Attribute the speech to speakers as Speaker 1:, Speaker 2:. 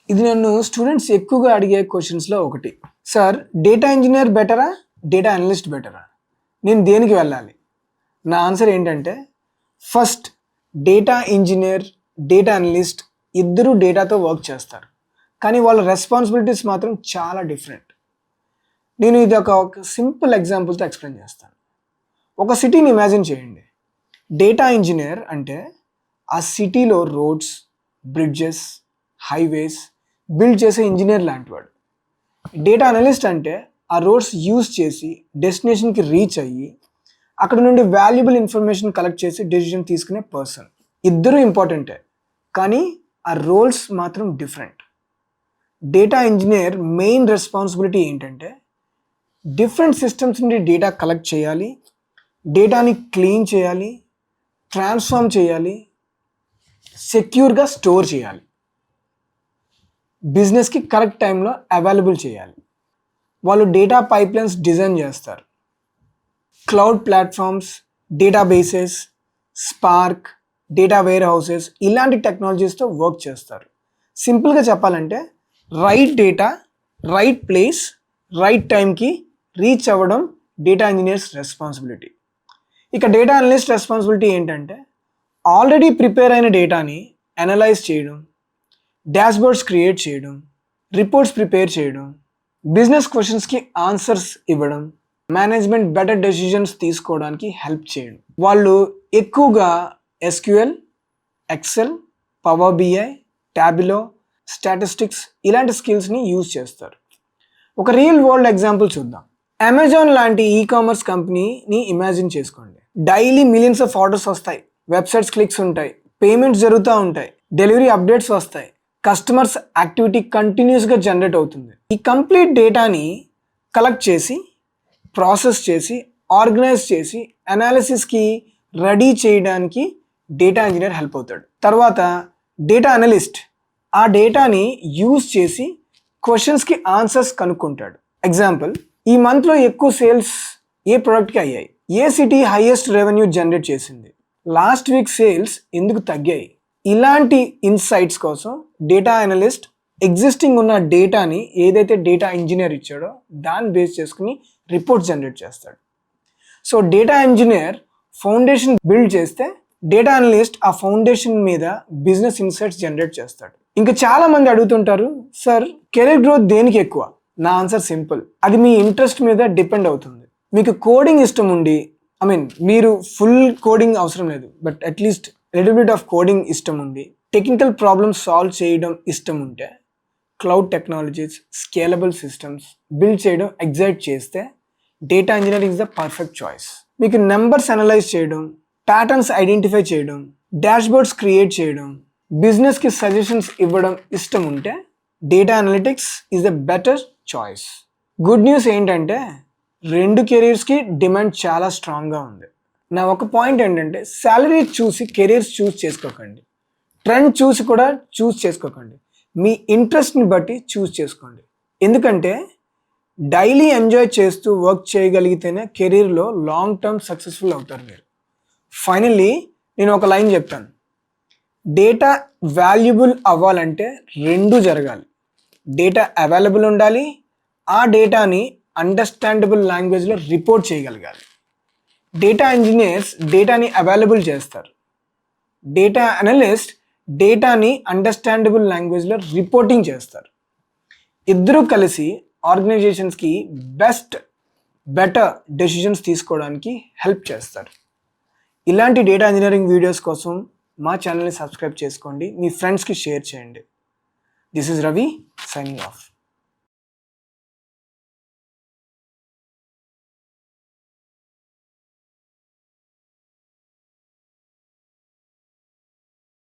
Speaker 1: ఇది నన్ను స్టూడెంట్స్ ఎక్కువగా అడిగే క్వశ్చన్స్లో ఒకటి. సార్, డేటా ఇంజనీర్ బెటరా, డేటా అనలిస్ట్ బెటరా, నేను దేనికి వెళ్ళాలి? నా ఆన్సర్ ఏంటంటే, first data engineer, data analyst ఇద్దరు డేటాతో వర్క్ చేస్తారు, కానీ వాళ్ళ రెస్పాన్సిబిలిటీస్ మాత్రం చాలా డిఫరెంట్. నేను ఇది ఒక సింపుల్ ఎగ్జాంపుల్తో ఎక్స్ప్లెయిన్ చేస్తాను. ఒక సిటీని ఇమాజిన్ చేయండి. డేటా ఇంజనీర్ అంటే ఆ సిటీలో రోడ్స్, బ్రిడ్జెస్, హైవేస్ బిల్డ్ చేసే ఇంజనీర్ లాంటివాడు. డేటా అనలిస్ట్ అంటే ఆ రోడ్స్ యూజ్ చేసి డెస్టినేషన్కి రీచ్ అయ్యి అక్కడ నుండి వాల్యుబుల్ ఇన్ఫర్మేషన్ కలెక్ట్ చేసి డెసిషన్ తీసుకునే పర్సన్. ఇద్దరు ఇంపార్టెంటే, కానీ ఆ రోల్స్ మాత్రం different. Data engineer main responsibility ఏంటంటే డిఫరెంట్ సిస్టమ్స్ నుండి డేటా కలెక్ట్ చేయాలి, డేటాని క్లీన్ చేయాలి, ట్రాన్స్ఫార్మ్ చేయాలి, సెక్యూర్గా స్టోర్ చేయాలి, బిజినెస్కి కరెక్ట్ టైంలో అవైలబుల్ చేయాలి. వాళ్ళు డేటా పైప్లైన్స్ డిజైన్ చేస్తారు. Cloud platforms, databases, Spark, data warehouses ఇలాంటి టెక్నాలజీస్తో వర్క్ చేస్తారు. సింపుల్గా చెప్పాలంటే right data right place right టైంకి రీచ్ అవ్వడం డేటా ఇంజనీర్స్ రెస్పాన్సిబిలిటీ. ఇక డేటా అనలిస్ట్ రెస్పాన్సిబిలిటీ ఏంటంటే ఆల్రెడీ ప్రిపేర్ అయిన డేటాని అనలైజ్ చేయడం, డాష్బోర్డ్స్ క్రియేట్ చేయడం, రిపోర్ట్స్ ప్రిపేర్ చేయడం, బిజినెస్ క్వశ్చన్స్కి ఆన్సర్స్ ఇవ్వడం, మేనేజ్మెంట్ బెటర్ డెసిషన్స్ తీసుకోవడానికి హెల్ప్ చేయడం. వాళ్ళు ఎక్కువగా SQL, Excel, Power BI, Tableau, statistics ఇలాంటి స్కిల్స్ని యూజ్ చేస్తారు. ఒక రియల్ వరల్డ్ ఎగ్జాంపుల్ చూద్దాం. అమెజాన్ లాంటి ఈకామర్స్ కంపెనీని ఇమాజిన్ చేసుకోండి. డైలీ మిలియన్స్ ఆఫ్ ఆర్డర్స్ వస్తాయి, వెబ్సైట్స్ క్లిక్స్ ఉంటాయి, పేమెంట్స్ జరుగుతూ ఉంటాయి, డెలివరీ అప్డేట్స్ వస్తాయి, కస్టమర్స్ యాక్టివిటీ కంటిన్యూస్గా జనరేట్ అవుతుంది. ఈ కంప్లీట్ డేటాని కలెక్ట్ చేసి, ప్రాసెస్ చేసి, ఆర్గనైజ్ చేసి, అనాలిసిస్కి రెడీ చేయడానికి డేటా ఇంజనీర్ హెల్ప్ అవుతాడు. తర్వాత డేటా అనలిస్ట్ ఆ డేటాని యూజ్ చేసి క్వశ్చన్స్కి ఆన్సర్స్ కనుక్కుంటాడు. ఎగ్జాంపుల్, ఈ మంత్లో ఎక్కువ సేల్స్ ఏ ప్రోడక్ట్కి అయ్యాయి, ఏ సిటీ హైయెస్ట్ రెవెన్యూ జనరేట్ చేసింది, లాస్ట్ వీక్ సేల్స్ ఎందుకు తగ్గాయి, ఇలాంటి ఇన్సైట్స్ కోసం డేటా అనలిస్ట్ ఎగ్జిస్టింగ్ ఉన్న డేటాని ఏదైతే డేటా ఇంజనీర్ ఇచ్చాడో దాన్ని బేస్ చేసుకుని రిపోర్ట్స్ జనరేట్ చేస్తాడు. So data engineer foundation build చేస్తే డేటా అనలిస్ట్ ఆ ఫౌండేషన్ మీద బిజినెస్ ఇన్సైట్స్ జనరేట్ చేస్తాడు. ఇంకా చాలా మంది అడుగుతుంటారు, సార్ కెరీర్ గ్రోత్ దేనికి ఎక్కువ? నా ఆన్సర్ సింపుల్, అది మీ ఇంట్రెస్ట్ మీద డిపెండ్ అవుతుంది. మీకు కోడింగ్ ఇష్టం ఉండి, మీరు ఫుల్ కోడింగ్ అవసరం లేదు, but at least little bit of coding ఇష్టం ఉంది, టెక్నికల్ ప్రాబ్లమ్స్ సాల్వ్ చేయడం ఇష్టం ఉంటే, cloud technologies, scalable systems build చేయడం ఎగ్జైట్ చేస్తే data engineering is the perfect choice. మీకు నెంబర్స్ అనలైజ్ చేయడం, ప్యాటర్న్స్ ఐడెంటిఫై చేయడం, డాష్బోర్డ్స్ క్రియేట్ చేయడం, బిజినెస్కి సజెషన్స్ ఇవ్వడం ఇష్టం ఉంటే data analytics is the better choice. Good news ఏంటంటే రెండు కెరీర్స్కి డిమాండ్ చాలా స్ట్రాంగ్గా ఉంది. నా ఒక పాయింట్ ఏంటంటే శాలరీ చూసి కెరీర్స్ చూస్ చేసుకోకండి, ట్రెండ్ చూసి కూడా చూస్ చేసుకోకండి, మీ ఇంట్రెస్ట్ని బట్టి చూస్ చేసుకోండి. ఎందుకంటే డైలీ ఎంజాయ్ చేస్తూ వర్క్ చేయగలిగితేనే కెరీర్లో లాంగ్ టర్మ్ సక్సెస్ఫుల్ అవుతారు మీరు. ఫైనల్లీ నేను ఒక లైన్ చెప్తాను, డేటా వాల్యుబుల్ అవ్వాలంటే రెండు జరగాలి. డేటా అవైలబుల్ ఉండాలి, ఆ డేటాని అండర్స్టాండబుల్ లాంగ్వేజ్లో రిపోర్ట్ చేయగలగాలి. డేటా ఇంజనీర్స్ డేటాని అవైలబుల్ చేస్తారు, డేటా అనలిస్ట్ డేటాని అండర్స్టాండబుల్ లాంగ్వేజ్లో రిపోర్టింగ్ చేస్తారు. ఇద్దరూ కలిసి ఆర్గనైజేషన్స్కి బెటర్ డెసిషన్స్ తీసుకోవడానికి హెల్ప్ చేస్తారు. ఇలాంటి డేటా ఇంజనీరింగ్ వీడియోస్ కోసం మా ఛానల్ని సబ్స్క్రైబ్ చేసుకోండి, మీ ఫ్రెండ్స్కి షేర్ చేయండి. This is Ravi signing off.